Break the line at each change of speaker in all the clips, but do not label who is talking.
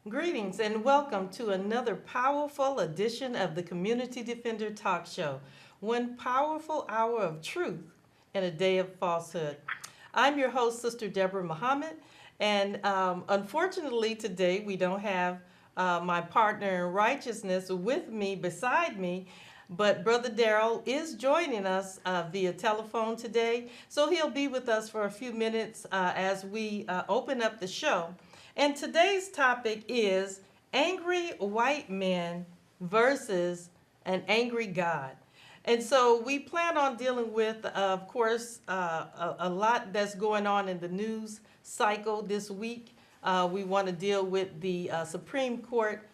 Greetings and welcome to another powerful edition of the Community Defender Talk Show. One powerful hour of truth in a day of falsehood. I'm your host, Sister Deborah Muhammad, and unfortunately today we don't have my partner in righteousness with me, beside me, but Brother Darrell is joining us via telephone today, so he'll be with us for a few minutes as we open up the show. And today's topic is angry white men versus an angry God. And so we plan on dealing with, of course, a lot that's going on in the news cycle this week. We want to deal with the Supreme Court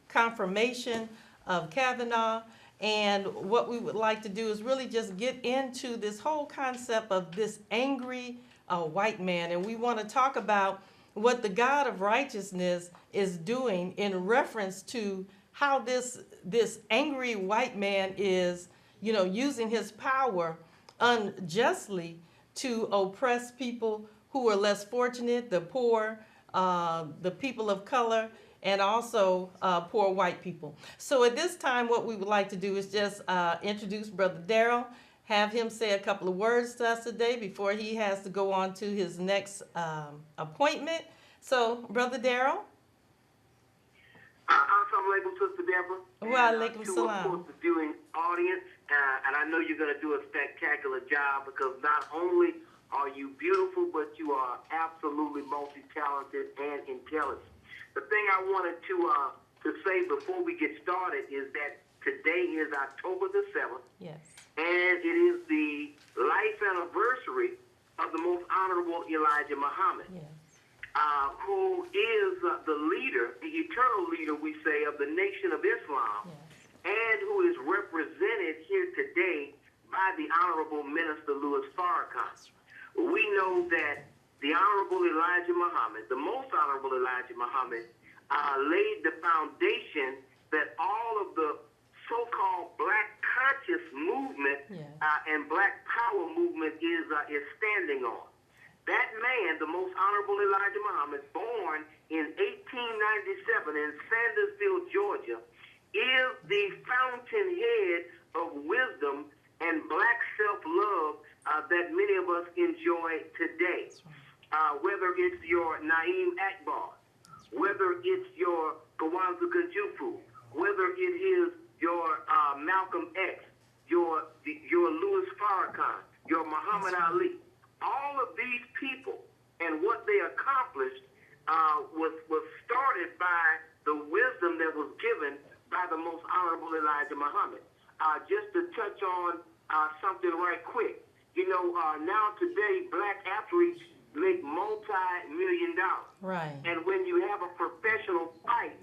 confirmation of Kavanaugh. And what we would like to do is really just get into this whole concept of this angry white man. And we want to talk about what the God of righteousness is doing in reference to how this angry white man is, using his power unjustly to oppress people who are less fortunate, the poor, the people of color, and also poor white people. So at this time, what we would like to do is just introduce Brother Darrell, have him say a couple of words to us today before he has to go on to his next appointment. So, Brother Darrell.
Assalamu alaikum, Sister Deborah.
Wa alaikum
To, of
salam.
course, the viewing audience. And I know you're going to do a spectacular job because not only are you beautiful, but you are absolutely multi-talented and intelligent. The thing I wanted to say before we get started is that today is October the 7th.
Yes.
And it is the life anniversary of the most honorable Elijah Muhammad.
Yes.
Who is the leader, the eternal leader, we say, of the Nation of Islam,
Yes.
and who is represented here today by the Honorable Minister Louis Farrakhan.
Right.
We know that the Honorable Elijah Muhammad, the most Honorable Elijah Muhammad, laid the foundation that all of the so-called black conscious movement
Yes.
and black power movement is standing on. That man, the most honorable Elijah Muhammad, born in 1897 in Sandersville, Georgia, is the fountainhead of wisdom and black self-love that many of us enjoy today.
Right.
Whether it's your Naeem Akbar, whether it's your Kawanza Kunjufu, whether it is your Malcolm X, your Louis Farrakhan, your Muhammad Ali. All of these people and what they accomplished was started by the wisdom that was given by the most honorable Elijah Muhammad. Just to touch on something right quick, now today black athletes make multi-million dollars.
Right.
And when you have a professional fight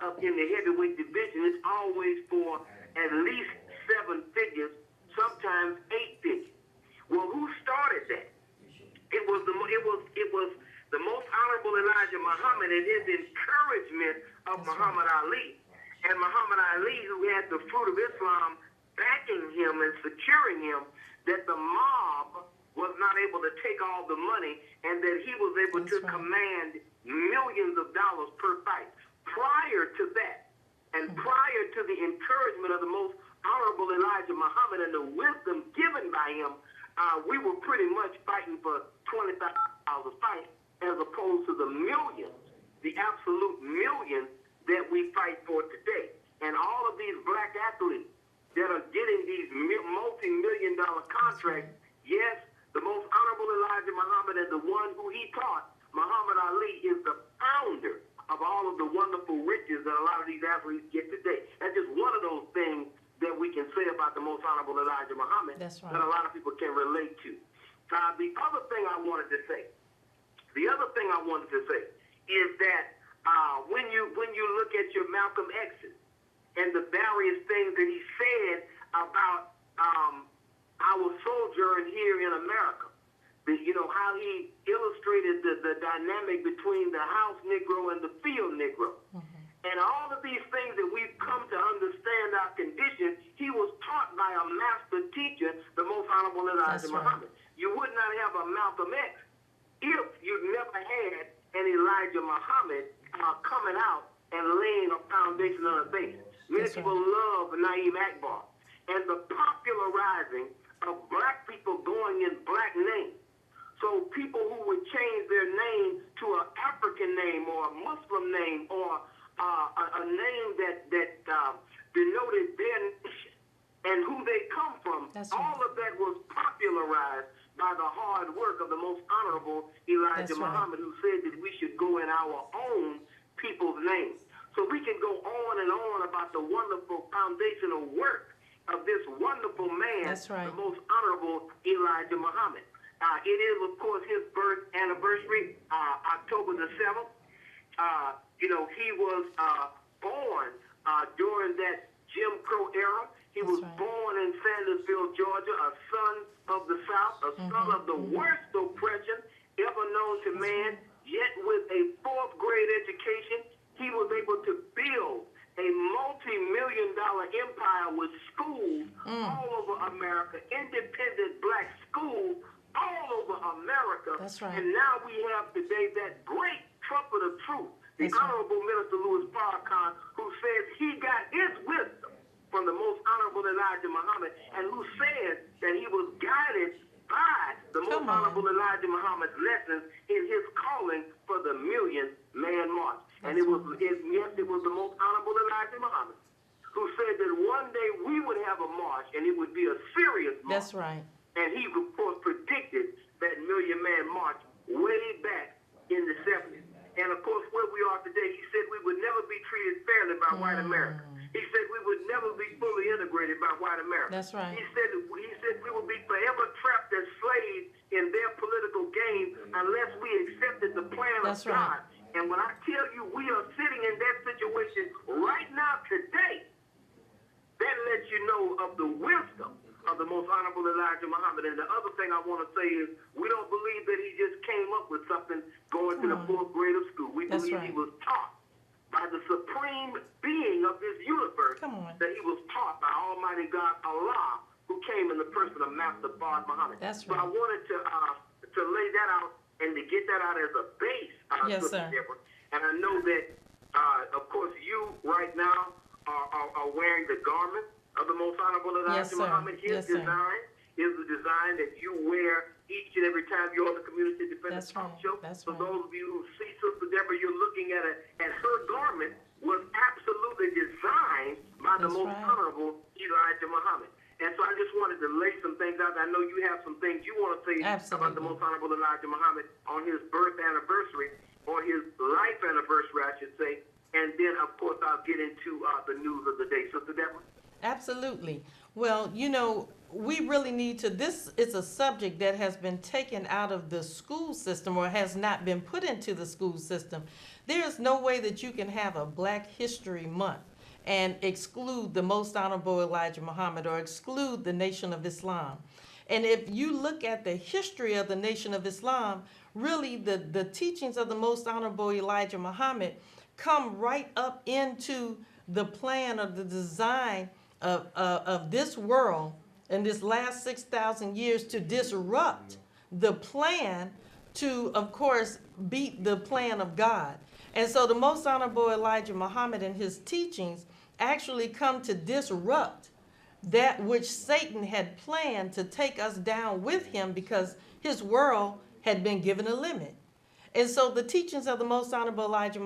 up in the heavyweight division, it's always for at least 7 figures, sometimes 8 figures. Well, who started that? It was the most honorable Elijah Muhammad and his encouragement of Muhammad Ali. And Muhammad Ali, who had the fruit of Islam backing him and securing him, that the mob was not able to take all the money and that he was able to command millions of dollars per fight. Prior to that, and prior to the encouragement of the most honorable Elijah Muhammad and the wisdom given by him, we were pretty much fighting for $20,000 a fight as opposed to the millions, the absolute millions that we fight for today. And all of these black athletes that are getting these multi-million dollar contracts, yes, the most honorable Elijah Muhammad and the one who he taught, Muhammad Ali, is the founder of all of the wonderful riches that a lot of these athletes get today. That's just one of those things that we can say about the most honorable Elijah Muhammad.
That's right.
That a lot of people can relate to. The other thing I wanted to say is that when you look at your Malcolm X's and the various things that he said about our sojourn here in America, how he illustrated the dynamic between the house Negro and the field Negro.
Mm-hmm.
And all of these things that we've come to understand our condition, he was taught by a master teacher, the most honorable Elijah Muhammad. You would not have a Malcolm X if you never had and Elijah Muhammad coming out and laying a foundation on a base. Many
That's right.
people love Naeem Akbar and the popularizing of black people going in black names. So people who would change their name to an African name or a Muslim name or a name that denoted their nation and who they come from,
That's
all
right.
of that was popularized by the hard work of the most honorable Elijah
That's right.
Muhammad, who said that we should go in our own people's names. So we can go on and on about the wonderful foundational work of this wonderful man,
That's right.
the most honorable Elijah Muhammad. It is, of course, his birth anniversary, October the 7th. He was born during that Jim Crow era. He was
right.
born in Sandersville, Georgia, a son of the South, a son of the worst oppression ever known to man. Yet with a fourth grade education, he was able to build a multi-million-dollar empire with schools all over America, independent black schools all over America.
That's right.
And now we have today that great trumpet of truth, the
That's right.
Honorable Minister Louis Farrakhan, who says he got his wisdom from the most honorable Elijah Muhammad, and who says that he was guided by the most
Come on.
honorable Elijah Muhammad's lessons in his calling for the Million Man March. And it was the most honorable Elijah Muhammad who said that one day we would have a march, and it would be a serious march.
That's right.
And he, of course, predicted that Million Man March way back in the 70s. And, of course, where we are today, he said we would never be treated fairly by white America. He said we would never be fully integrated by white America.
That's right.
He said we would be forever trapped as slaves in their political game unless we accepted the plan
That's
of
right.
God. And when I tell you we are sitting in that situation right now today, that lets you know of the wisdom of the most honorable Elijah Muhammad. And the other thing I want to say is we don't believe that he just came up with something going to the fourth grade of school. We
That's
believe
right.
he was taught by the supreme being of this universe,
Come on.
that he was taught by Almighty God Allah, who came in the person of Master Bard Muhammad.
That's
So I
right.
wanted to lay that out and to get that out as a base,
Yes,
Sister
sir.
Deborah. And I know that, of course, you right now are wearing the garment of the most honorable Elijah
Yes, sir.
Muhammad. His
Yes, sir.
design is the design that you wear each and every time you're on the Community Defender
That's
Talk
right.
Show.
That's
For
right.
those of you who see Sister Deborah, you're looking at her garment was absolutely designed by the
That's
most
right.
honorable Elijah Muhammad. And so I just wanted to lay some things out. I know you have some things you want to say about the
Absolutely.
most honorable Elijah Muhammad on his birth anniversary, or his life anniversary, I should say. And then, of course, I'll get into the news of the day. Sister Deborah?
Absolutely. Well, we really need to, this is a subject that has been taken out of the school system or has not been put into the school system. There is no way that you can have a Black History Month and exclude the most honorable Elijah Muhammad or exclude the Nation of Islam. And if you look at the history of the Nation of Islam, really the teachings of the most honorable Elijah Muhammad come right up into the plan of the design of this world in this last 6,000 years to disrupt the plan to, of course, beat the plan of God. And so the most honorable Elijah Muhammad and his teachings actually come to disrupt that which Satan had planned to take us down with him, because his world had been given a limit. And so the teachings of the most honorable Elijah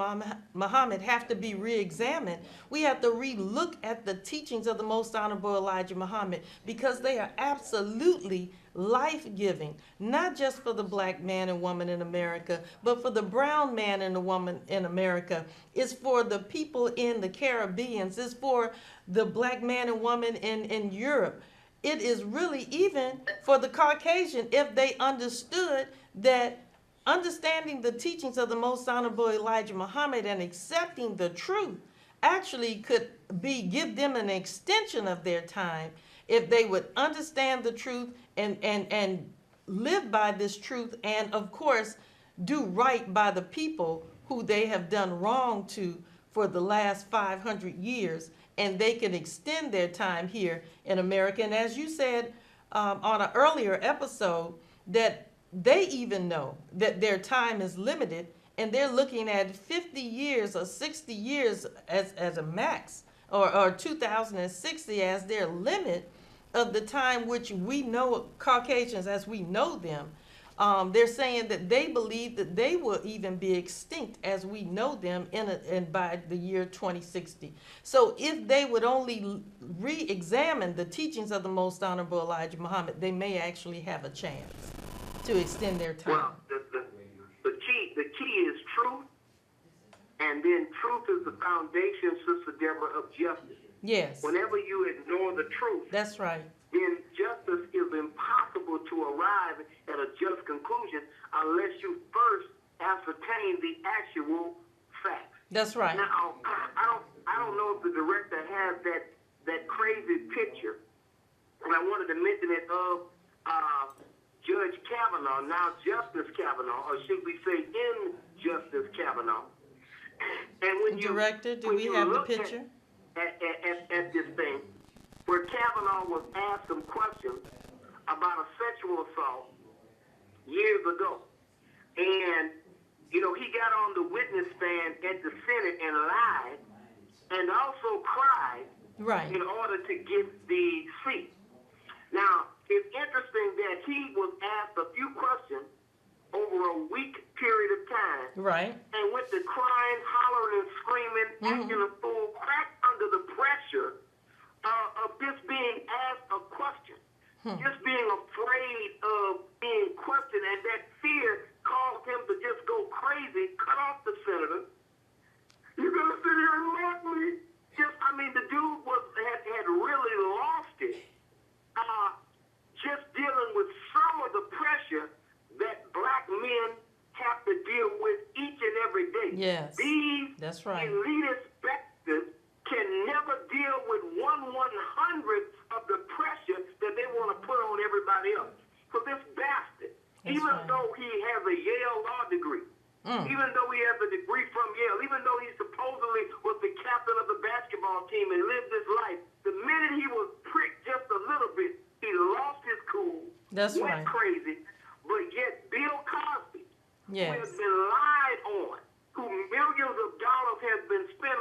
Muhammad have to be re-examined. We have to re-look at the teachings of the most honorable Elijah Muhammad, because they are absolutely life-giving, not just for the Black man and woman in America, but for the brown man and the woman in America. It's for the people in the Caribbean. It's for the Black man and woman in Europe. It is really even for the Caucasian, if they understood that understanding the teachings of the most honorable Elijah Muhammad and accepting the truth actually could give them an extension of their time if they would understand the truth and live by this truth, and of course do right by the people who they have done wrong to for the last 500 years, and they can extend their time here in America. And as you said on an earlier episode, that they even know that their time is limited and they're looking at 50 years or 60 years as a max, or 2060 as their limit of the time which we know Caucasians as we know them. They're saying that they believe that they will even be extinct as we know them in by the year 2060. So if they would only re-examine the teachings of the Most Honorable Elijah Muhammad, they may actually have a chance to extend their time.
Well, the key is truth, and then truth is the foundation, Sister Deborah, of justice.
Yes,
Whenever you ignore the truth,
that's right.
then justice is impossible to arrive at a just conclusion unless you first ascertain the actual facts.
That's right.
Now, I don't know if the director has that crazy picture, and I wanted to mention it of Judge Kavanaugh, now Justice Kavanaugh, or should we say Justice Kavanaugh. And when
Director, do we have the picture?
At this thing, where Kavanaugh was asked some questions about a sexual assault years ago. And, he got on the witness stand at the Senate and lied and also cried
Right.
in order to get the seat. Now, it's interesting that he was asked a few questions over a week period of time.
Right.
And went to crying, hollering, and screaming, acting a fool, cracked under the pressure of just being asked a question, just being afraid of being questioned, and that fear caused him to just go crazy, cut off the senator. You're going to sit here and mock me? The dude had really lost it, just dealing with some of the pressure that black men have to deal with each and every day.
Yes.
These
That's right.
elitist bastards can never deal with 1/100th of the pressure that they want to put on everybody else. So this bastard, even
right.
though he has a Yale law degree, even though he has a degree from Yale, even though he supposedly was the captain of the basketball team and lived his life, the minute he was pricked just a little bit, he lost his cool,
That's
went
right.
crazy. But yet Bill Cosby, who has
Yes.
been lied on, who millions of dollars has been spent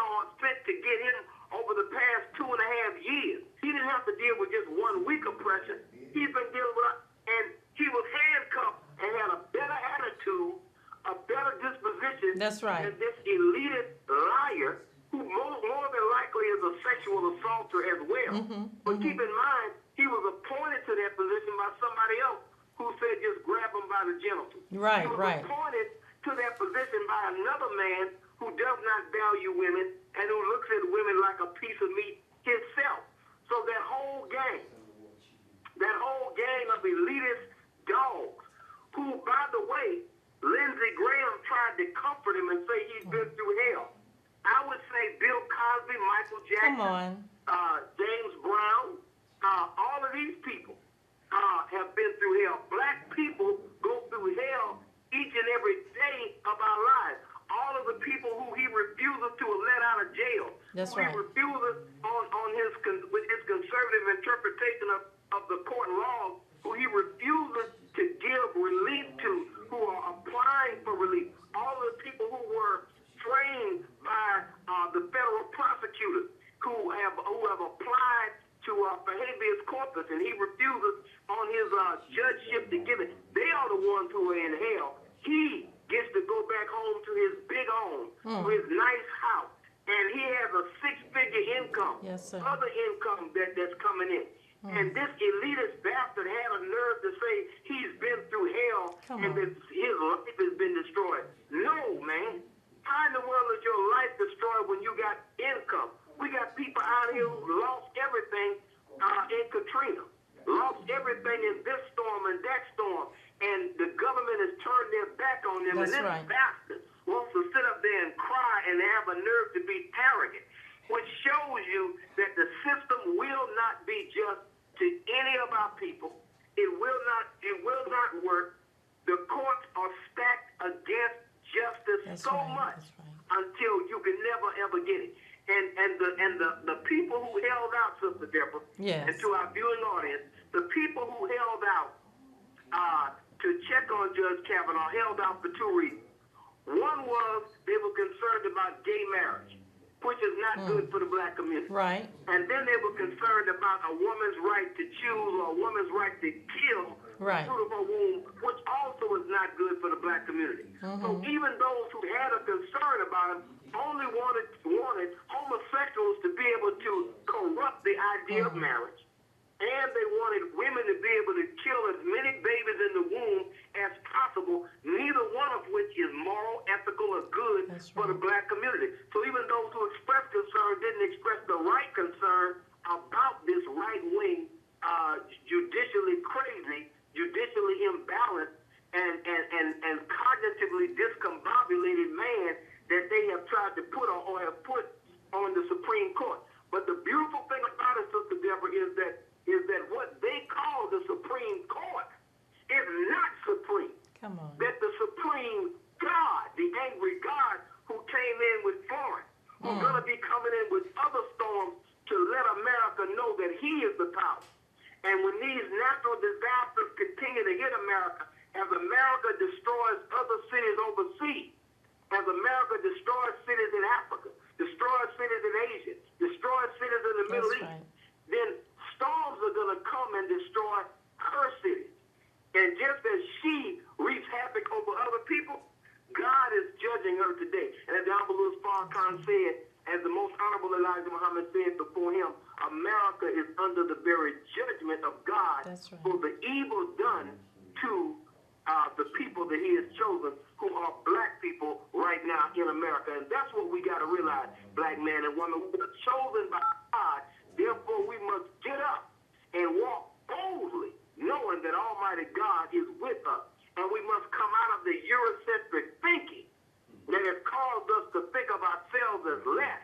to get him over the past 2.5 years. He didn't have to deal with just 1 week of pressure. He's been dealing with, and he was handcuffed and had a better attitude, a better disposition
That's right.
than this elitist liar who more than likely is a sexual assaulter as well. But keep in mind, he was appointed to that position by somebody else who said just grab him by the genitals.
Right,
He was
right.
appointed to that position by another man who does not value women and who looks at women like a piece of meat himself. So that whole gang of elitist dogs, who, by the way, Lindsey Graham tried to comfort him and say he's been through hell. I would say Bill Cosby, Michael Jackson,
Come on.
James Brown, all of these people have been through hell. Black people go through hell each and every day of our lives. All of the people who he refuses to let out of jail,
That's
who
right.
he refuses with his conservative interpretation of the court laws, who he refuses to give relief to, who are applying for relief. All of the people who were trained by the federal prosecutors, who have applied to for habeas corpus, and he refuses on his judgeship to give it. They are the ones who are in hell. He gets to go back home to his big home, to his nice house, and he has a 6-figure income,
Yes, sir.
other income that's coming in. And this elitist bastard had a nerve to say he's been through hell and that his life has been destroyed. No, man. How in the world is your life destroyed when you got income? We got people out here who lost everything in Katrina, lost everything in this storm and that storm, and the government has turned their back on them.
That's
and this
right.
bastard wants to sit up there and cry and have a nerve to be arrogant, which shows you that the system will not be just to any of our people. It will not work. The courts are stacked against justice
That's
so
right.
much
That's right.
until you can never ever get it. And the people who held out, Sister Deborah,
Yes.
and to our viewing audience, the people who held out to check on Judge Kavanaugh held out for 2 reasons. One was they were concerned about gay marriage, which is not good for the black community.
Right.
And then they were concerned about a woman's right to choose or a woman's right to kill
Right.
the fruit of her womb, which also is not good for the black community. So even those who had a concern about it only wanted homosexuals to be able to corrupt the idea of marriage. And they wanted women to be able to kill as many babies in the womb as possible, neither one of which is moral, ethical, or good for the black community. So even those who expressed concern didn't express the right concern about this right-wing, judicially crazy, judicially imbalanced, and cognitively discombobulated man that they have tried to put on or have put on the Supreme Court. But the beautiful thing about it, Sister Deborah, is that what they call the Supreme Court is not supreme.
Come on.
That the Supreme God, the angry God who came in with Florence, who's going to be coming in with other storms to let America know that he is the power. And when these natural disasters continue to hit America, as America destroys other cities overseas, as America destroys cities in Africa, destroys cities in Asia, destroys cities in the Middle East, then storms are going to come and destroy her cities. And just as she wreaks havoc over other people, God is judging her today. And as the Honorable Farrakhan said, as the most honorable Elijah Muhammad said before him, America is under the very judgment of God for the evil done to the people that he has chosen, who are black people right now in America. And that's what we got to realize, black men and women. We are chosen by God. Therefore, we must get up and walk boldly, knowing that Almighty God is with us. And we must come out of the Eurocentric thinking that has caused us to think of ourselves as less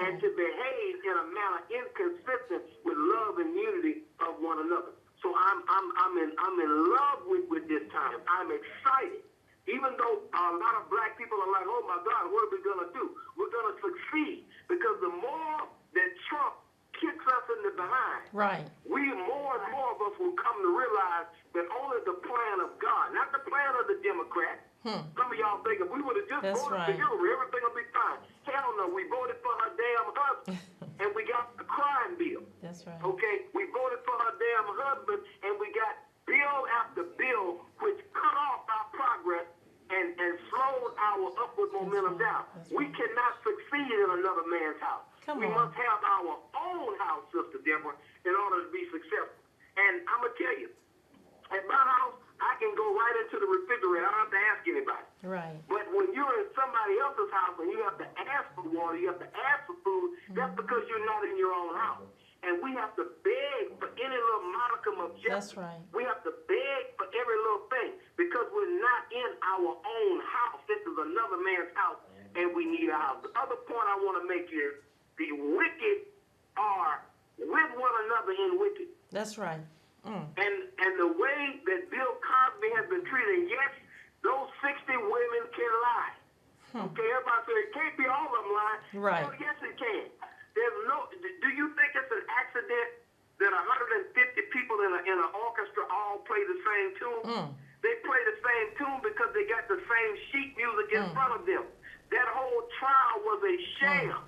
and to behave in a manner inconsistent with love and unity of one another. So I'm in love with this time. I'm excited. Even though a lot of black people are like, oh my God, what are we going to do? We're going to succeed, because the more that Trump kicks us in the behind, more and more of us will come to realize that only the plan of God, not the plan of the Democrats. Some of y'all think if we would have just voted for Hillary, everything will be fine. Hell no, we voted for her damn husband, and we got the crime bill.
That's right.
Okay, we voted for her damn husband, and we got bill after bill which cut off our progress and slowed our upward momentum down. We cannot succeed in another man's house. We must have our own house, Sister Deborah, in order to be successful. And I'm going to tell you, at my house, I can go right into the refrigerator. I don't have to ask anybody.
Right.
But when you're in somebody else's house and you have to ask for water, you have to ask for food, that's because you're not in your own house. And we have to beg for any little modicum of justice.
That's right.
We have to beg for every little thing because we're not in our own house. This is another man's house, and we need a house. The other point I want to make is the wicked are with one another in wicked.
That's right.
And the way that Bill Cosby has been treated, yes, those 60 women can lie. Okay, everybody says it can't be all of them lying.
Right.
Well, yes, it can. There's no. Do you think it's an accident that 150 people in an orchestra all play the same tune? They play the same tune because they got the same sheet music in front of them. That whole trial was a sham.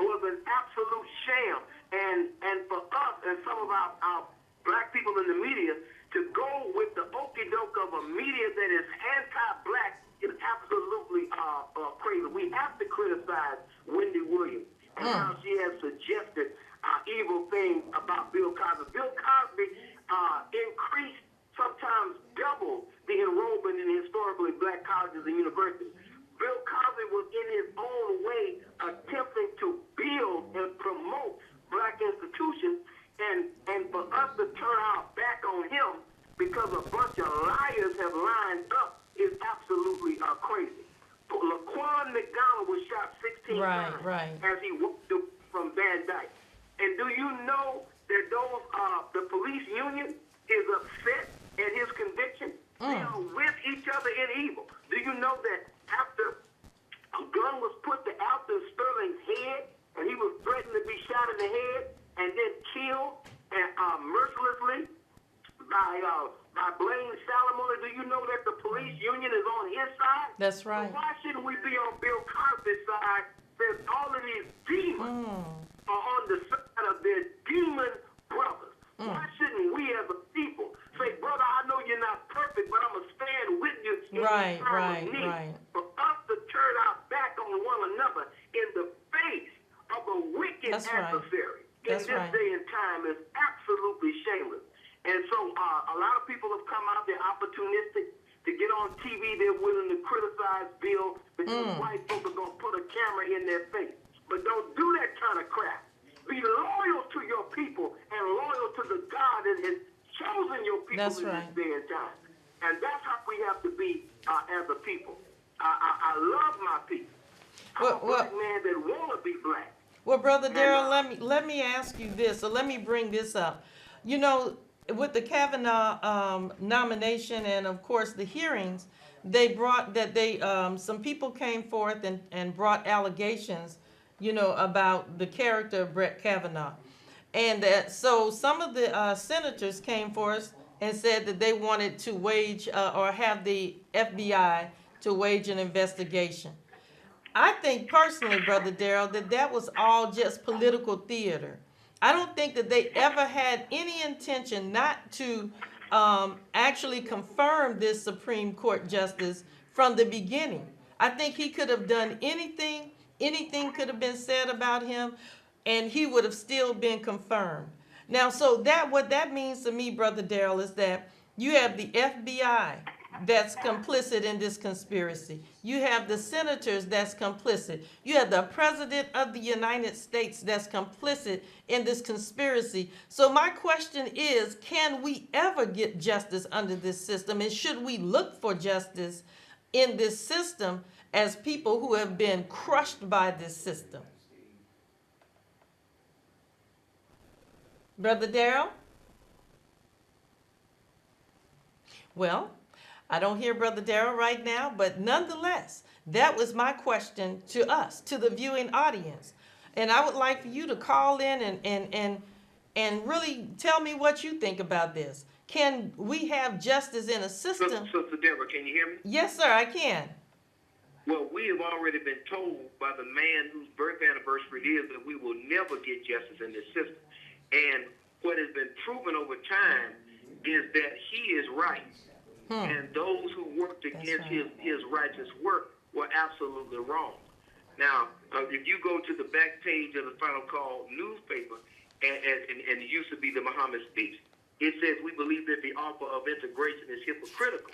It was an absolute sham. And for us and some of our black people in the media to go with the okie doke of a media that is anti-black is absolutely crazy. We have to criticize Wendy Williams and how she has suggested evil things about Bill Cosby. Bill Cosby increased, sometimes doubled, the enrollment in historically black colleges and universities. Bill Cosby was in his own way attempting to build and promote black institutions, and for us to turn our back on him because a bunch of liars have lined up is absolutely crazy. Laquan McDonald was shot 16 times as he walked from Van Dyke. And do you know that those the police union is upset at his conviction? They are with each other in evil. Do you know that after a gun was put to Alton Sterling's head, and he was threatened to be shot in the head and then killed mercilessly by blame Salamone. Do you know that the police union is on his side?
That's right.
So why shouldn't we be on Bill Cosby's side? That all of these demons are on the side of their demon brothers. Why shouldn't we as a people say, brother, I know you're not perfect, but I'm going to stand with you in
Right,
the time
right,
of need.
right.
For us to turn our back on one another in the face of a wicked
That's right.
adversary
That's
in this
right.
day and time is absolutely shameless. And so a lot of people have come out, they're opportunistic to get on TV, they're willing to criticize Bill because white folk are going to put a camera in their face. But don't do that kind of crap. Be loyal to your people and loyal to the God that has chosen your people
That's
in
right.
this day and time. And that's how we have to be as a people. I love my people. I'm a black man that want to be black.
Well, Brother Darrell, let me ask you this, or let me bring this up. You know, with the Kavanaugh nomination and, of course, the hearings, they brought that some people came forth and brought allegations, you know, about the character of Brett Kavanaugh. And that so some of the senators came forth and said that they wanted to wage or have the FBI to wage an investigation. I think personally, Brother Darrell, that was all just political theater. I don't think that they ever had any intention not to actually confirm this Supreme Court justice from the beginning. I think he could have done anything could have been said about him, and he would have still been confirmed. Now, so what that means to me, Brother Darrell, is that you have the FBI that's complicit in this conspiracy. You have the senators that's complicit. You have the president of the United States that's complicit in this conspiracy. So my question is, can we ever get justice under this system? And should we look for justice in this system as people who have been crushed by this system? Brother Darrell? Well, I don't hear Brother Darrell right now, but nonetheless, that was my question to us, to the viewing audience. And I would like for you to call in and really tell me what you think about this. Can we have justice in a system?
Sister Deborah, can you hear me?
Yes, sir, I can.
Well, we have already been told by the man whose birth anniversary it is that we will never get justice in this system. And what has been proven over time is that he is right. And those who worked against his righteous work were absolutely wrong. Now, if you go to the back page of the Final Call newspaper, and it used to be the Muhammad speech, it says, we believe that the offer of integration is hypocritical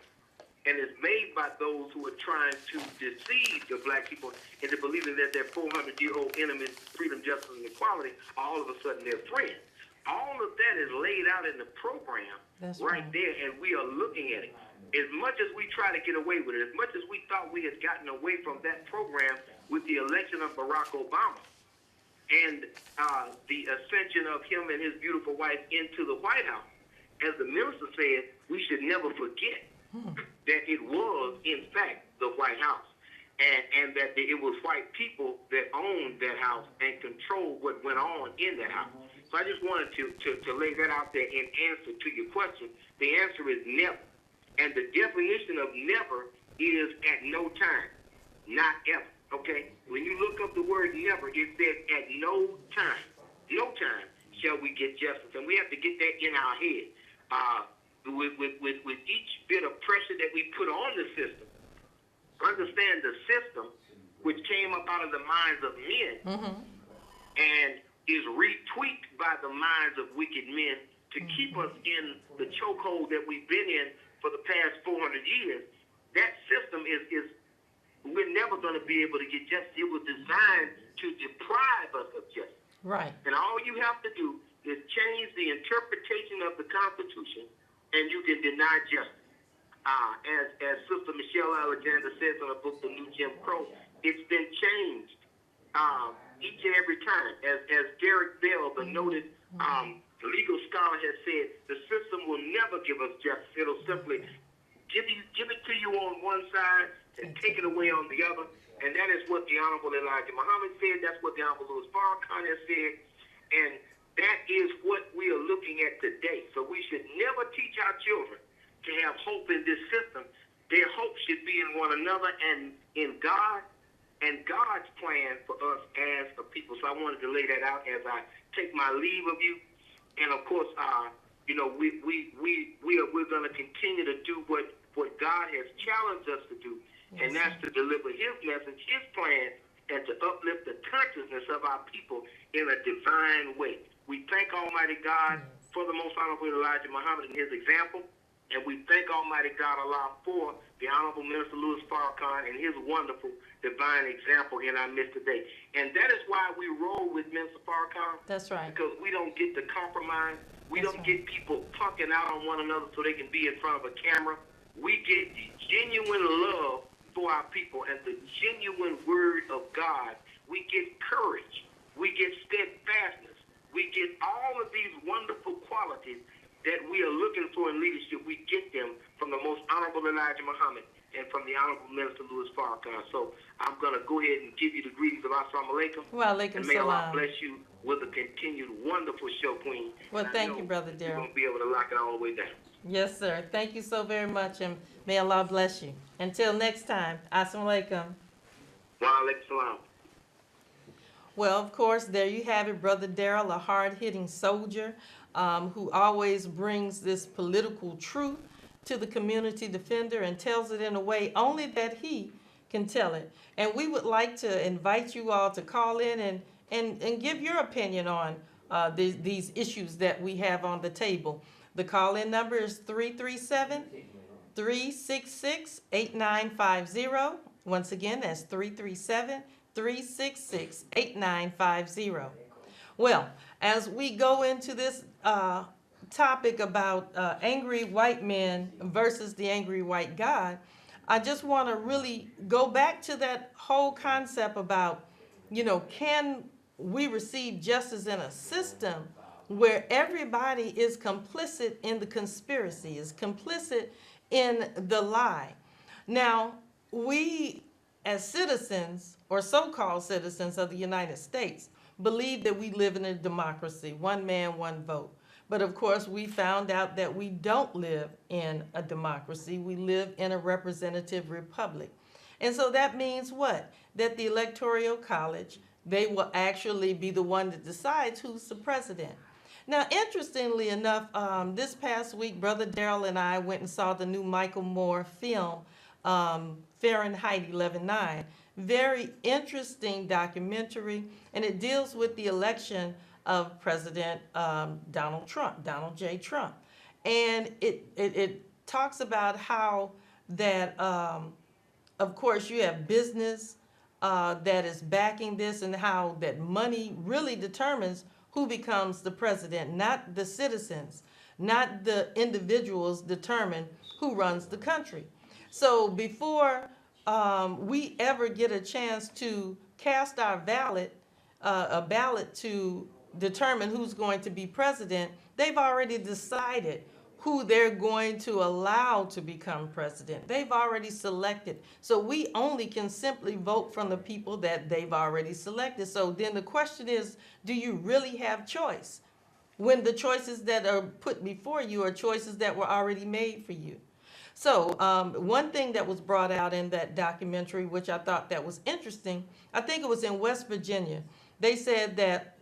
and is made by those who are trying to deceive the black people into believing that their 400-year-old enemies, freedom, justice, and equality, all of a sudden their friends. All of that is laid out in the program right there, and we are looking at it. As much as we try to get away with it, as much as we thought we had gotten away from that program with the election of Barack Obama and the ascension of him and his beautiful wife into the White House, as the minister said, we should never forget that it was, in fact, the White House, and that it was white people that owned that house and controlled what went on in that house. So I just wanted to lay that out there in answer to your question. The answer is never. And the definition of never is at no time, not ever, okay? When you look up the word never, it says at no time shall we get justice. And we have to get that in our head. With each bit of pressure that we put on the system, understand the system, which came up out of the minds of men, and is retweaked by the minds of wicked men to keep us in the chokehold that we've been in for the past 400 years. That system is we're never going to be able to get justice. It was designed to deprive us of justice.
Right.
And all you have to do is change the interpretation of the Constitution, and you can deny justice. As Sister Michelle Alexander says in her book, The New Jim Crow, it's been changed each and every time. As Derek Bell, the noted legal scholar, has said, the system will never give us justice. It'll simply give it to you on one side and take it away on the other. And that is what the Honorable Elijah Muhammad said. That's what the Honorable Louis Farrakhan has said. And that is what we are looking at today. So we should never teach our children to have hope in this system. Their hope should be in one another and in God and God's plan for us as a people. So I wanted to lay that out as I take my leave of you. And of course, we're going to continue to do what God has challenged us to do, and that's to deliver His message, His plan, and to uplift the consciousness of our people in a divine way. We thank Almighty God for the Most Honorable Elijah Muhammad and his example, and we thank Almighty God Allah for the Honorable Minister Louis Farrakhan and his wonderful divine example in our midst today. And that is why we roll with Minister Farrakhan.
That's right.
Because we don't get to compromise. We don't get people punking out on one another so they can be in front of a camera. We get genuine love for our people and the genuine word of God. We get courage. We get steadfastness. We get all of these wonderful qualities that we are looking for in leadership. We get them from the Most Honorable Elijah Muhammad and from the Honorable Minister Louis Farrakhan. So I'm going to go ahead and give you the greetings of Assalamu Alaikum.
Wa alaikum
And may Allah
salam.
bless you with a continued wonderful show, Queen.
Well,
And I
thank
know
you, Brother
you're
Darrell.
going to be able to lock it all the way down.
Yes, sir. Thank you so very much, and may Allah bless you. Until next time, assalamu alaikum.
Wa alaikum salam.
Well, of course, there you have it, Brother Darrell, a hard-hitting soldier who always brings this political truth to the community defender and tells it in a way only that he can tell it. And we would like to invite you all to call in and give your opinion on these issues that we have on the table. The call-in number is 337-366-8950. Once again, that's 337-366-8950. Well, as we go into this topic about angry white men versus the angry white God, I just want to really go back to that whole concept about, can we receive justice in a system where everybody is complicit in the conspiracy, is complicit in the lie? Now, we as citizens, or so-called citizens of the United States, believe that we live in a democracy, one man, one vote. But of course, we found out that we don't live in a democracy. We live in a representative republic. And so that means what? That the Electoral College, they will actually be the one that decides who's the president. Now, interestingly enough, this past week, Brother Darrell and I went and saw the new Michael Moore film, Fahrenheit 11/9. Very interesting documentary, and it deals with the election of President Donald J. Trump. And it talks about how that, of course, you have business that is backing this, and how that money really determines who becomes the president, not the citizens, not the individuals determine who runs the country. So before we ever get a chance to cast our ballot, a ballot to determine who's going to be president, they've already decided who they're going to allow to become president. They've already selected. So we only can simply vote from the people that they've already selected. So then the question is, do you really have choice when the choices that are put before you are choices that were already made for you? So one thing that was brought out in that documentary, which I thought that was interesting, I think it was in West Virginia. They said that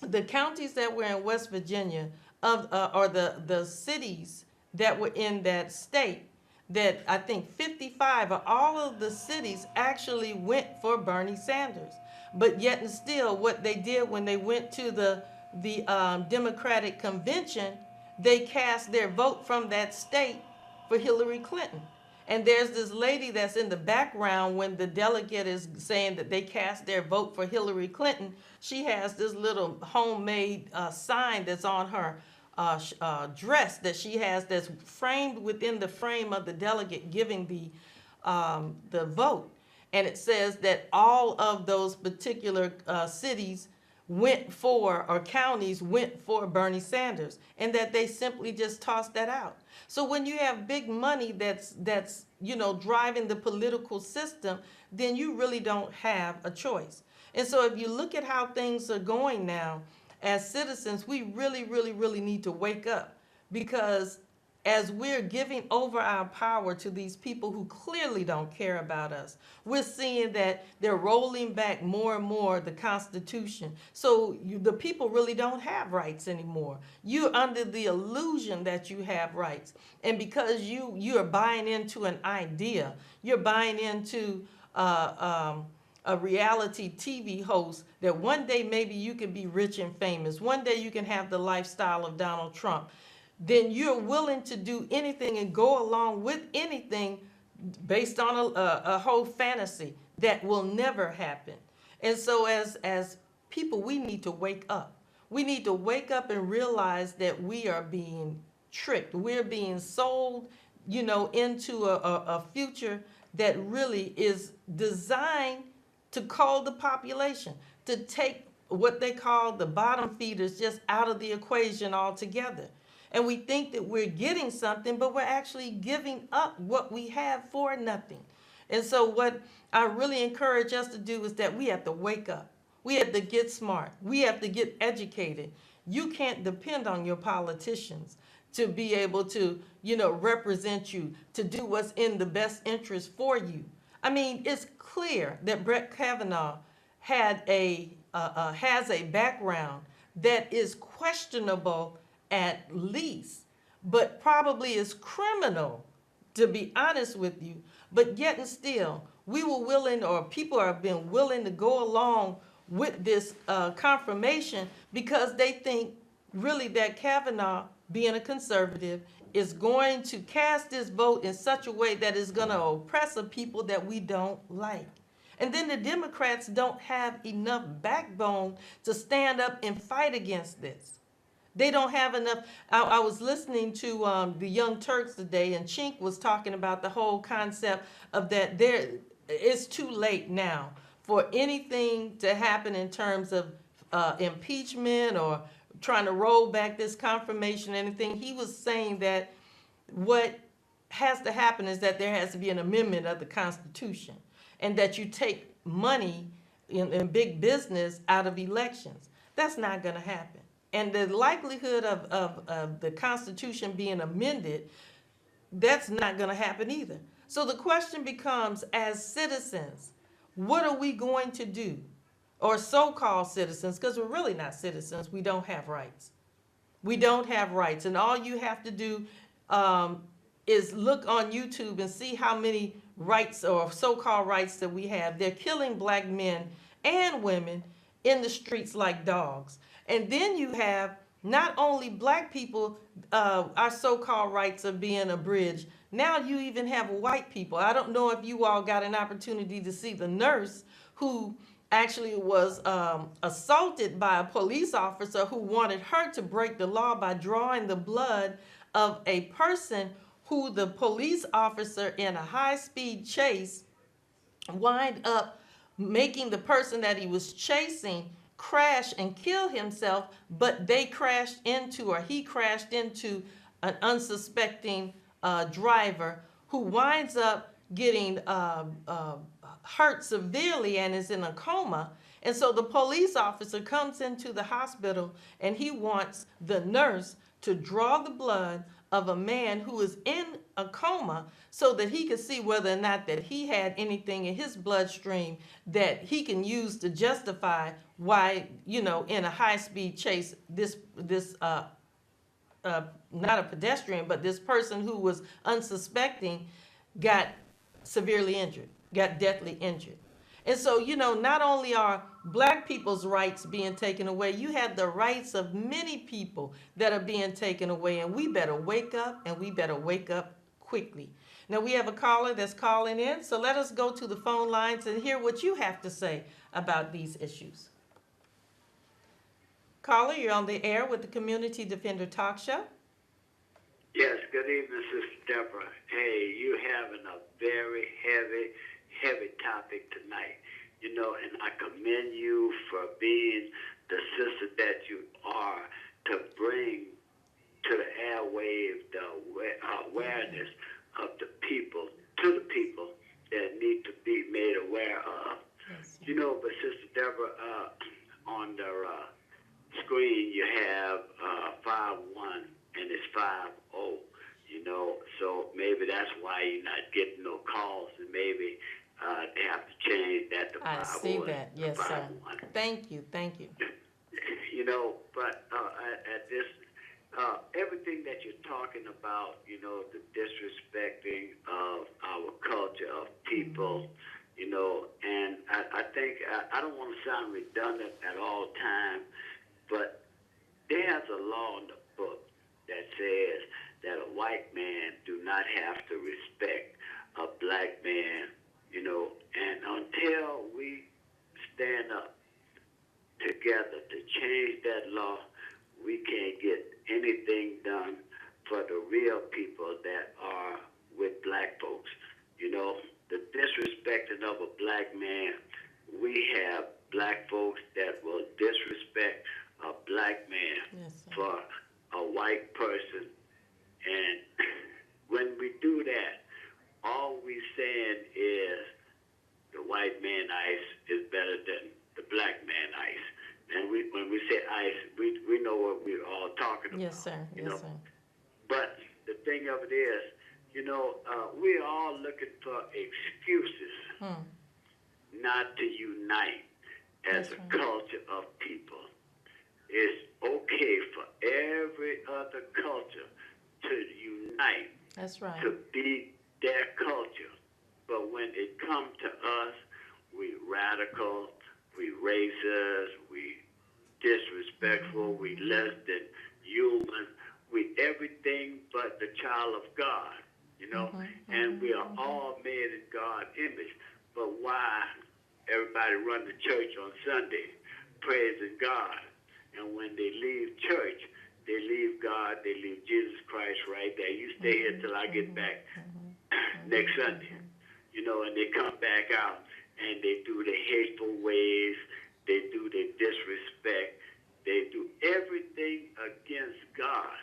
the counties that were in West Virginia, or the cities that were in that state, that I think 55 of all of the cities actually went for Bernie Sanders. But yet and still, what they did when they went to the Democratic convention, they cast their vote from that state for Hillary Clinton. And there's this lady that's in the background when the delegate is saying that they cast their vote for Hillary Clinton. She has this little homemade sign that's on her dress that she has, that's framed within the frame of the delegate giving the vote. And it says that all of those particular cities went for, or counties went for, Bernie Sanders, and that they simply just tossed that out. So when you have big money that's driving the political system, then you really don't have a choice. And so if you look at how things are going now, as citizens, we really, really, really need to wake up, because as we're giving over our power to these people who clearly don't care about us, we're seeing that they're rolling back more and more the Constitution. So the people really don't have rights anymore. You're under the illusion that you have rights. And because you're buying into an idea, you're buying into a reality TV host that one day maybe you can be rich and famous, one day you can have the lifestyle of Donald Trump, then you're willing to do anything and go along with anything based on a whole fantasy that will never happen. And so as people, we need to wake up. We need to wake up and realize that we are being tricked. We're being sold, into a future that really is designed to cull the population, to take what they call the bottom feeders just out of the equation altogether. And we think that we're getting something, but we're actually giving up what we have for nothing. And so what I really encourage us to do is that we have to wake up. We have to get smart. We have to get educated. You can't depend on your politicians to be able to, represent you, to do what's in the best interest for you. I mean, it's clear that Brett Kavanaugh has a background that is questionable at least, but probably is criminal, to be honest with you. But yet and still, we were willing, or people have been willing to go along with this confirmation because they think really that Kavanaugh, being a conservative, is going to cast this vote in such a way that is going to oppress a people that we don't like. And then the Democrats don't have enough backbone to stand up and fight against this. They don't have enough. I was listening to the Young Turks today, and Chink was talking about the whole concept of that it's too late now for anything to happen in terms of impeachment or trying to roll back this confirmation, anything. He was saying that what has to happen is that there has to be an amendment of the Constitution, and that you take money in big business out of elections. That's not going to happen. And the likelihood of the Constitution being amended, that's not going to happen either. So the question becomes, as citizens, what are we going to do? Or so-called citizens, because we're really not citizens. We don't have rights. We don't have rights. And all you have to do is look on YouTube and see how many rights or so-called rights that we have. They're killing black men and women in the streets like dogs. And then you have not only black people, our so-called rights are being abridged. Now you even have white people. I don't know if you all got an opportunity to see the nurse who actually was assaulted by a police officer who wanted her to break the law by drawing the blood of a person who the police officer in a high-speed chase wind up making the person that he was chasing crash and kill himself, but he crashed into an unsuspecting driver who winds up getting hurt severely and is in a coma. And so the police officer comes into the hospital and he wants the nurse to draw the blood of a man who is in a coma so that he can see whether or not that he had anything in his bloodstream that he can use to justify why, in a high-speed chase, this not a pedestrian, but this person who was unsuspecting got severely injured, got deathly injured. And so, not only are black people's rights being taken away, you have the rights of many people that are being taken away. And we better wake up, and we better wake up quickly. Now, we have a caller that's calling in, so let us go to the phone lines and hear what you have to say about these issues. Caller, you're on the air with the Community Defender Talk Show.
Yes, good evening, Sister Deborah. Hey, you having a very heavy topic tonight. And I commend you for being the sister that you are to bring to the airwaves the awareness of the people, to the people that need to be made aware of.
Yes.
But Sister Deborah, on the screen you have 5-1 and it's 5-0. maybe that's why you're not getting no calls, and maybe they have to change that to
I see
501,
that. Yes, sir.
51.
Thank you. Thank you.
But at this, everything that you're talking about, the disrespecting of our culture of people, and I think I don't want to sound redundant at all times, but there's a law in the book that says that a white man do not have to respect a black man, and until we stand up together to change that law, we can't get anything done for the real people that are with black folks. The disrespecting of a black man, we have black folks that will disrespect a black man
Yes, sir.
for a white person. And when we do that, all we saying is the white man ice is better than the black man ice. And when we say ice, we know what we're all talking about.
Yes, sir. Yes, sir.
But the thing of it is, we're all looking for excuses not to unite as
That's
a
right.
culture of people. It's okay for every other culture to unite,
That's right.
to be their culture. But when it comes to us, we radical, we racist, we disrespectful, we less than human, we everything but the child of God, and we are all made in God's image. But why everybody run to church on Sunday, praising God, and when they leave church, they leave God, they leave Jesus Christ right there. You stay here till I get back next Sunday, and they come back out and they do the hateful ways, they do the disrespect, they do everything against God.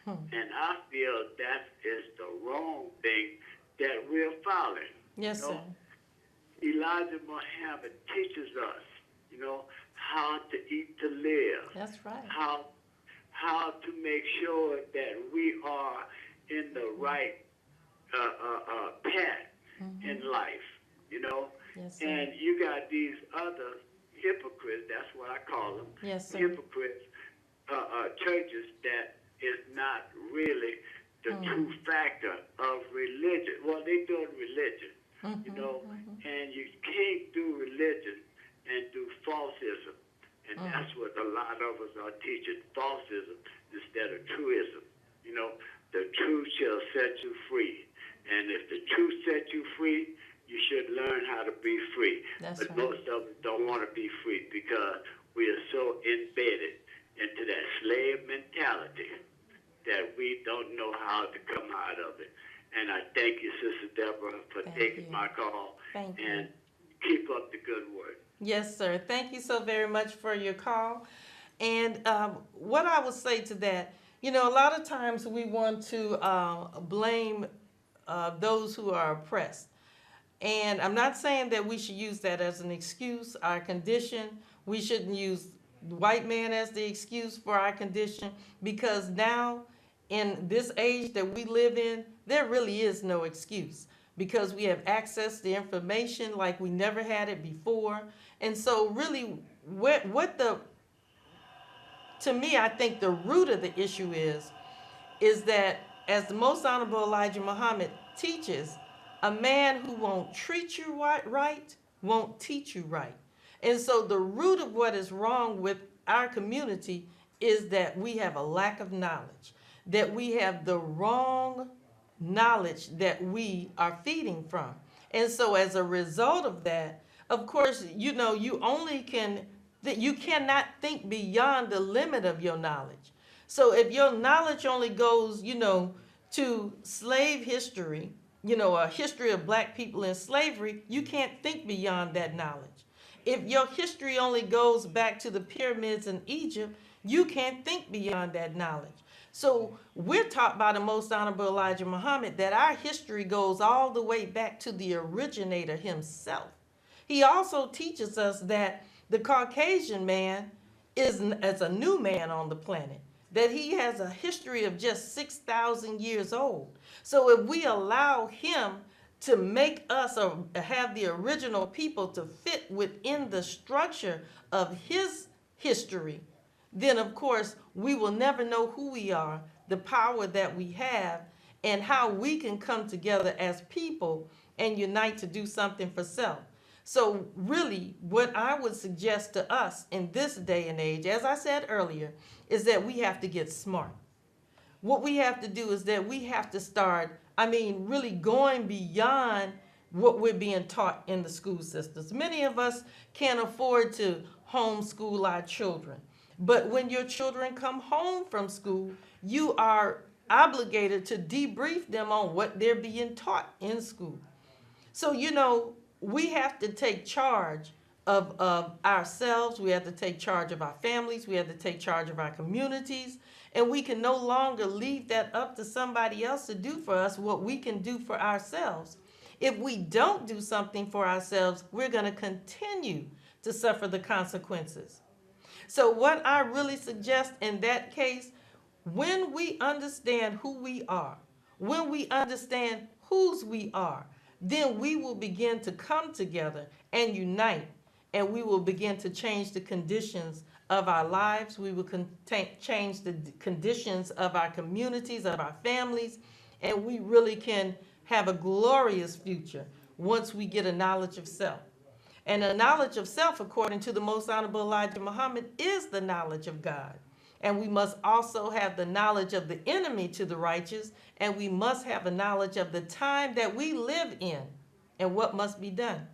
And I feel that is the wrong thing that we're following.
Yes, sir.
Elijah Muhammad teaches us, how to eat to live.
That's right.
How to make sure that we are in the right path in life,
Yes, sir.
And you got these other hypocrites, that's what I call them,
Yes, sir.
hypocrites, churches that is not really the true factor of religion. Well, they doing religion, and you can't do religion and do falsism. And that's what a lot of us are teaching, falsism instead of truism. The truth shall set you free. And if the truth set you free, you should learn how to be free.
That's
but
right.
most of us don't want to be free because we are so embedded into that slave mentality that we don't know how to come out of it. And I thank you, Sister Deborah, for taking my call.
Thank you.
And keep up the good work.
Yes, sir. Thank you so very much for your call. And what I would say to that, a lot of times we want to blame those who are oppressed. And I'm not saying that we should use that as an excuse, our condition. We shouldn't use white man as the excuse for our condition, because now in this age that we live in, there really is no excuse, because we have access to information like we never had it before. And so really to me, I think the root of the issue is that, as the Most Honorable Elijah Muhammad teaches, a man who won't treat you right won't teach you right. And so the root of what is wrong with our community is that we have a lack of knowledge, that we have the wrong knowledge that we are feeding from. And so as a result of that, of course, you cannot think beyond the limit of your knowledge. So if your knowledge only goes, to slave history, a history of black people in slavery, you can't think beyond that knowledge. If your history only goes back to the pyramids in Egypt, you can't think beyond that knowledge. So we're taught by the Most Honorable Elijah Muhammad that our history goes all the way back to the originator himself. He also teaches us that the Caucasian man is as a new man on the planet, that he has a history of just 6,000 years old. So if we allow him to make us or have the original people to fit within the structure of his history, then of course we will never know who we are, the power that we have, and how we can come together as people and unite to do something for self. So really, what I would suggest to us in this day and age, as I said earlier, is that we have to get smart. What we have to do is that we have to start, really going beyond what we're being taught in the school systems. Many of us can't afford to homeschool our children. But when your children come home from school, you are obligated to debrief them on what they're being taught in school. So, we have to take charge of ourselves. We have to take charge of our families. We have to take charge of our communities. And we can no longer leave that up to somebody else to do for us what we can do for ourselves. If we don't do something for ourselves, we're going to continue to suffer the consequences. So, what I really suggest in that case, when we understand who we are, when we understand whose we are, then we will begin to come together and unite, and we will begin to change the conditions of our lives. We will change the conditions of our communities, of our families, and we really can have a glorious future once we get a knowledge of self. And a knowledge of self, according to the Most Honorable Elijah Muhammad, is the knowledge of God. And we must also have the knowledge of the enemy to the righteous, and we must have a knowledge of the time that we live in and what must be done.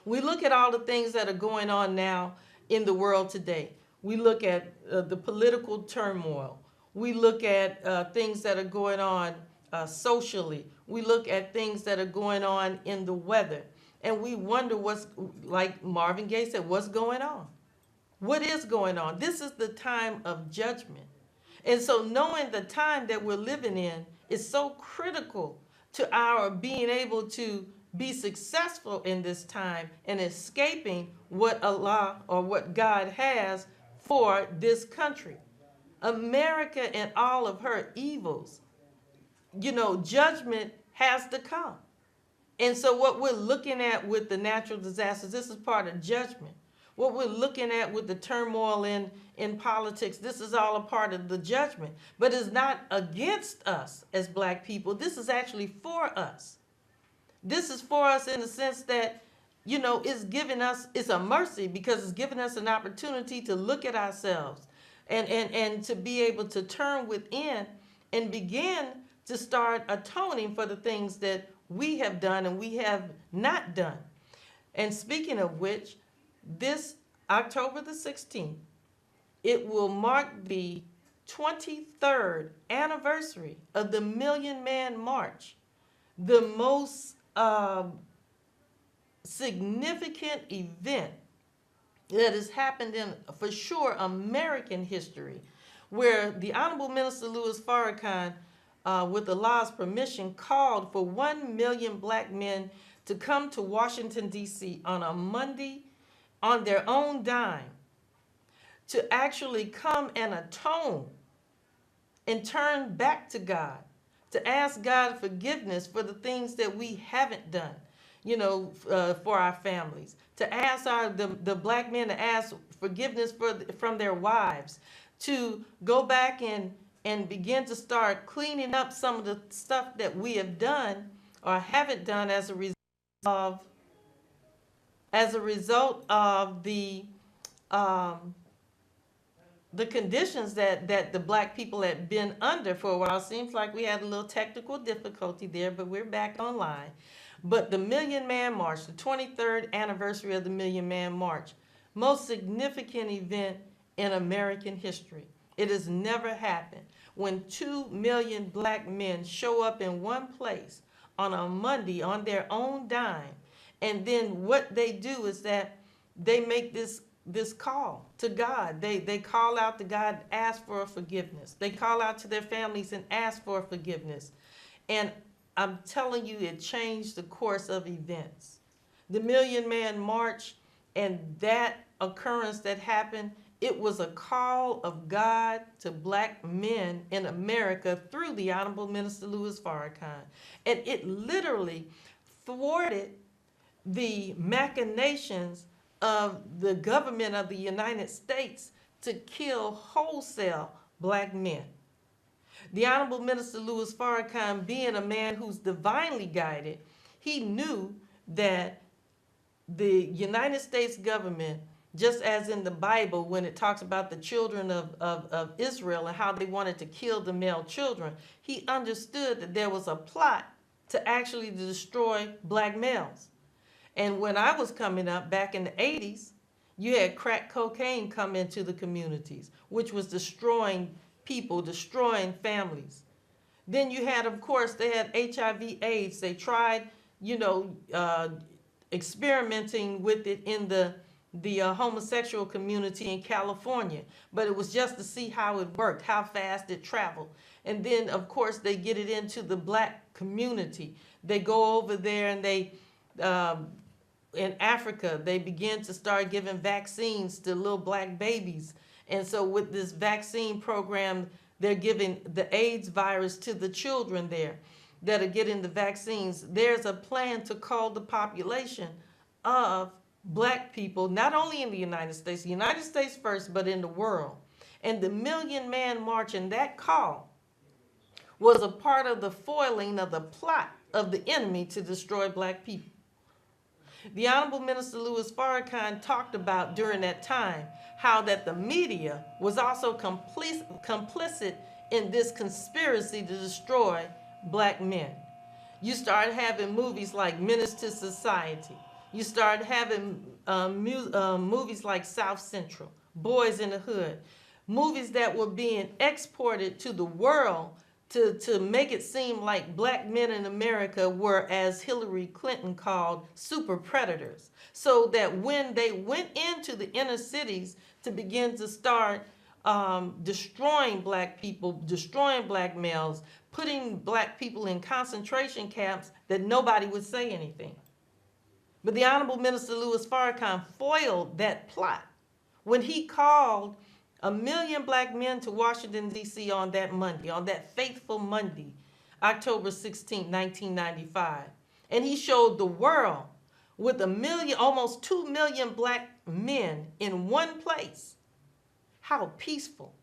We look at all the things that are going on now in the world today. We look at the political turmoil. We look at things that are going on socially. We look at things that are going on in the weather. And we wonder what's, like Marvin Gaye said, what's going on? What is going on? This is the time of judgment. And so knowing the time that we're living in is so critical to our being able to be successful in this time and escaping what Allah or what God has for this country. America and all of her evils, judgment has to come. And so what we're looking at with the natural disasters, this is part of judgment. What we're looking at with the turmoil in politics, this is all a part of the judgment. But it's not against us as black people. This is actually for us. This is for us in the sense that, it's giving us, it's a mercy because it's giving us an opportunity to look at ourselves and to be able to turn within and begin to start atoning for the things that we have done and we have not done. And speaking of which, this October the 16th, it will mark the 23rd anniversary of the Million Man March, the most significant event that has happened in, for sure, American history, where the Honorable Minister Louis Farrakhan, with Allah's permission, called for 1 million black men to come to Washington, D.C. on a Monday on their own dime to actually come and atone and turn back to God, to ask God forgiveness for the things that we haven't done, for our families, to ask the black men to ask forgiveness from their wives, to go back and begin to start cleaning up some of the stuff that we have done or haven't done as a result of the conditions that the black people had been under for a while. Seems like we had a little technical difficulty there, but we're back online. But the Million Man March, the 23rd anniversary of the Million Man March, most significant event in American history. It has never happened. When 2 million black men show up in one place on a Monday on their own dime, and then what they do is that they make this call to God. They call out to God, ask for forgiveness. They call out to their families and ask for forgiveness. And I'm telling you, it changed the course of events. The Million Man March and that occurrence that happened It was a call of God to black men in America through the Honorable Minister Louis Farrakhan. And it literally thwarted the machinations of the government of the United States to kill wholesale black men. The Honorable Minister Louis Farrakhan, being a man who's divinely guided, he knew that the United States government, just as in the Bible, when it talks about the children of Israel and how they wanted to kill the male children, he understood that there was a plot to actually destroy black males. And when I was coming up back in the 80s, you had crack cocaine come into the communities, which was destroying people, destroying families. Then you had, of course, they had HIV AIDS. They tried, experimenting with it in the homosexual community in California, but it was just to see how it worked, how fast it traveled. And then, of course, they get it into the black community. They go over there and they, in Africa, they begin to start giving vaccines to little black babies. And so with this vaccine program, they're giving the AIDS virus to the children there that are getting the vaccines. There's a plan to cull the population of black people, not only in the United States first, but in the world. And the Million Man March and that call was a part of the foiling of the plot of the enemy to destroy black people. The Honorable Minister Louis Farrakhan talked about during that time how that the media was also complicit in this conspiracy to destroy black men. You start having movies like Menace to Society. You start having movies like South Central, Boys in the Hood, movies that were being exported to the world to make it seem like black men in America were, as Hillary Clinton called, super predators. So that when they went into the inner cities to begin to start destroying black people, destroying black males, putting black people in concentration camps, that nobody would say anything. But the Honorable Minister Louis Farrakhan foiled that plot when he called 1 million black men to Washington, D.C. on that Monday, on that fateful Monday, October 16, 1995. And he showed the world with almost 2 million black men in one place, how peaceful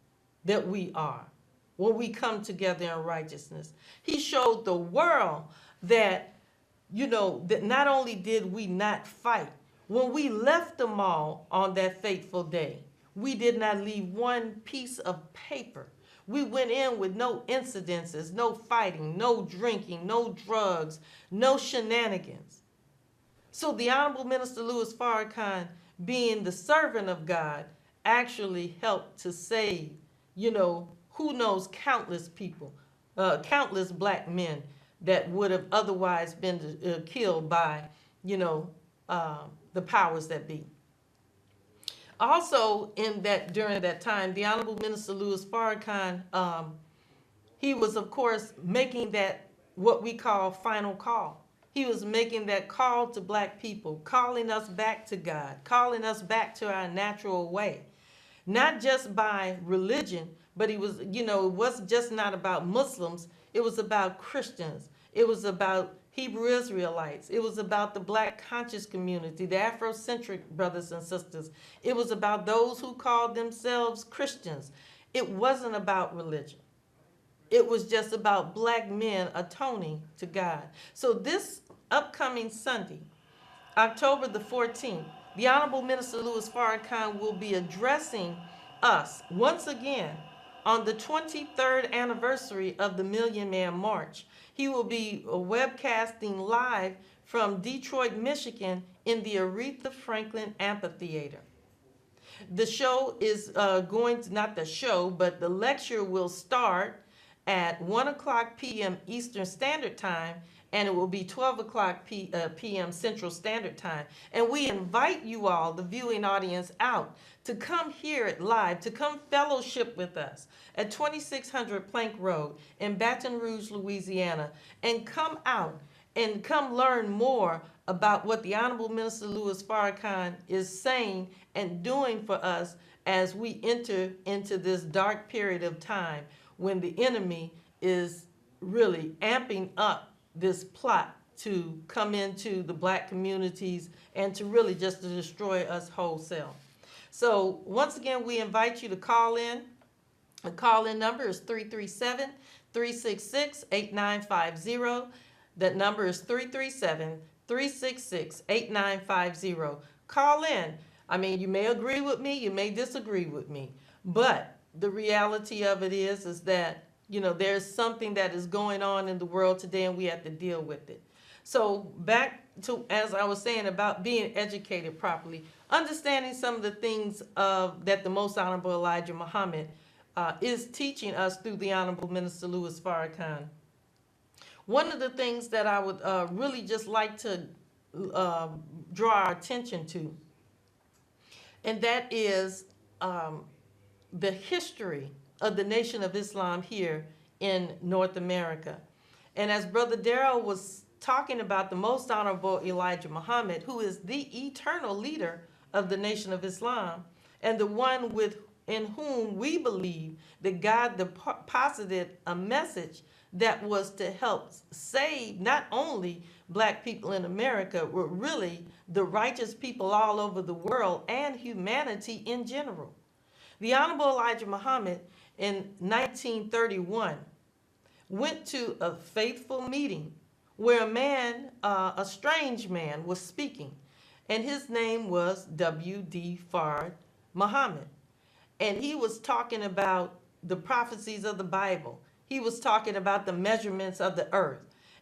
that we are when we come together in righteousness. He showed the world that, that not only did we not fight, when we left the mall on that fateful day, we did not leave one piece of paper. We went in with no incidences, no fighting, no drinking, no drugs, no shenanigans. So the Honorable Minister Louis Farrakhan, being the servant of God, actually helped to save, who knows, countless people, countless black men that would have otherwise been killed by, the powers that be. Also, during that time, the Honorable Minister Louis Farrakhan, he was, of course, making that what we call final call. He was making that call to black people, calling us back to God, calling us back to our natural way. Not just by religion, but he was, it was just not about Muslims. It was about Christians. It was about Hebrew Israelites. It was about the black conscious community, the Afrocentric brothers and sisters. It was about those who called themselves Christians. It wasn't about religion. It was just about black men atoning to God. So this upcoming Sunday, October the 14th, the Honorable Minister Louis Farrakhan will be addressing us once again on the 23rd anniversary of the Million Man March. He will be webcasting live from Detroit, Michigan in the Aretha Franklin Amphitheater. The show is not the show, but the lecture will start at 1 o'clock p.m. Eastern Standard Time, and it will be 12 o'clock p.m. Central Standard Time. And we invite you all, the viewing audience, out to come hear it live, to come fellowship with us at 2600 Plank Road in Baton Rouge, Louisiana, and come out and come learn more about what the Honorable Minister Louis Farrakhan is saying and doing for us as we enter into this dark period of time when the enemy is really amping up this plot to come into the black communities and to really just to destroy us wholesale. So once again, we invite you to call in. The call-in number is 337-366-8950. That number is 337-366-8950. Call in. I mean, you may agree with me, you may disagree with me, but the reality of it is that, you know, there's something that is going on in the world today and we have to deal with it. So back to, as I was saying, about being educated properly, understanding some of the things that the Most Honorable Elijah Muhammad is teaching us through the Honorable Minister Louis Farrakhan. One of the things that I would really just like to draw our attention to, and that is the history of the Nation of Islam here in North America. And as Brother Darrell was talking about, the Most Honorable Elijah Muhammad, who is the eternal leader of the Nation of Islam, and the one in whom we believe that God deposited a message that was to help save not only black people in America, but really the righteous people all over the world and humanity in general. The Honorable Elijah Muhammad in 1931 went to a faithful meeting where a strange man was speaking, and his name was W.D. Fard Muhammad. And he was talking about the prophecies of the Bible. He was talking about the measurements of the earth.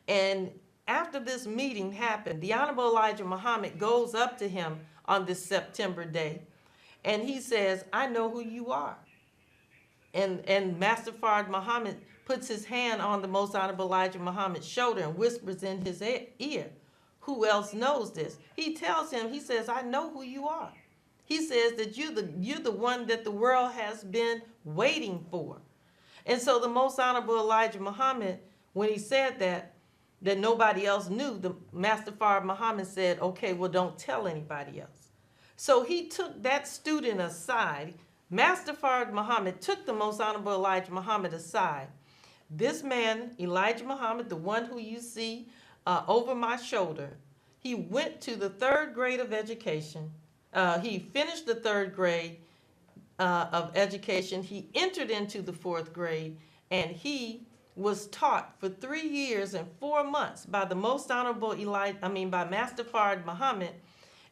And after this meeting happened, the Honorable Elijah Muhammad goes up to him on this September day, and he says, "I know who you are." And Master Fard Muhammad puts his hand on the Most Honorable Elijah Muhammad's shoulder and whispers in his ear, "Who else knows this?" He tells him, he says, "I know who you are." He says that you're the one that the world has been waiting for. And so the Most Honorable Elijah Muhammad, when he said that nobody else knew, the Master Fard Muhammad said, "Okay, well, don't tell anybody else." So he took that student aside. Master Fard Muhammad took the Most Honorable Elijah Muhammad aside. This man, Elijah Muhammad, the one who you see over my shoulder, he went to the 3rd grade of education. He finished the 3rd grade of education. He entered into the 4th grade, and he was taught for 3 years and 4 months by the Most Honorable by Master Fard Muhammad,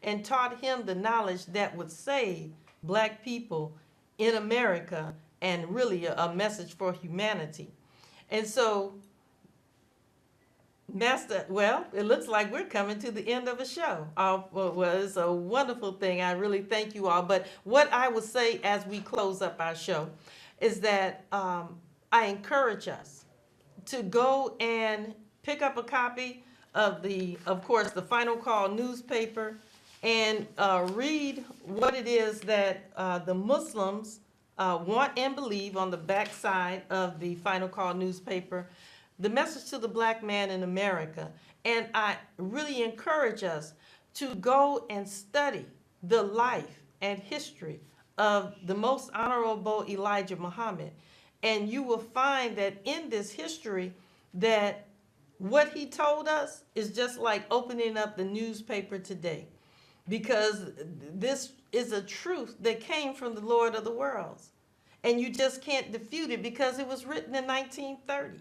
and taught him the knowledge that would save black people in America and really a message for humanity. And so, it looks like we're coming to the end of a show. Well, it's a wonderful thing. I really thank you all. But what I would say as we close up our show is that I encourage us to go and pick up a copy of course, the Final Call newspaper, and read what it is that the Muslims want and believe on the backside of the Final Call newspaper. The message to the black man in America. And I really encourage us to go and study the life and history of the Most Honorable Elijah Muhammad. And you will find that in this history that what he told us is just like opening up the newspaper today. Because this is a truth that came from the Lord of the worlds. And you just can't defute it because it was written in 1930.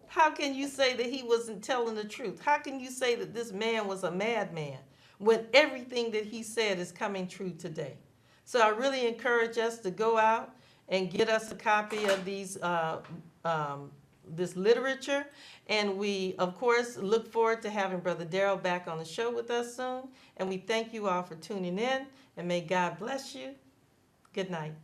How can you say that he wasn't telling the truth? How can you say that this man was a madman when everything that he said is coming true today? So I really encourage us to go out and get us a copy of this literature. And we, of course, look forward to having Brother Darrell back on the show with us soon. And we thank you all for tuning in, and may God bless you. Good night.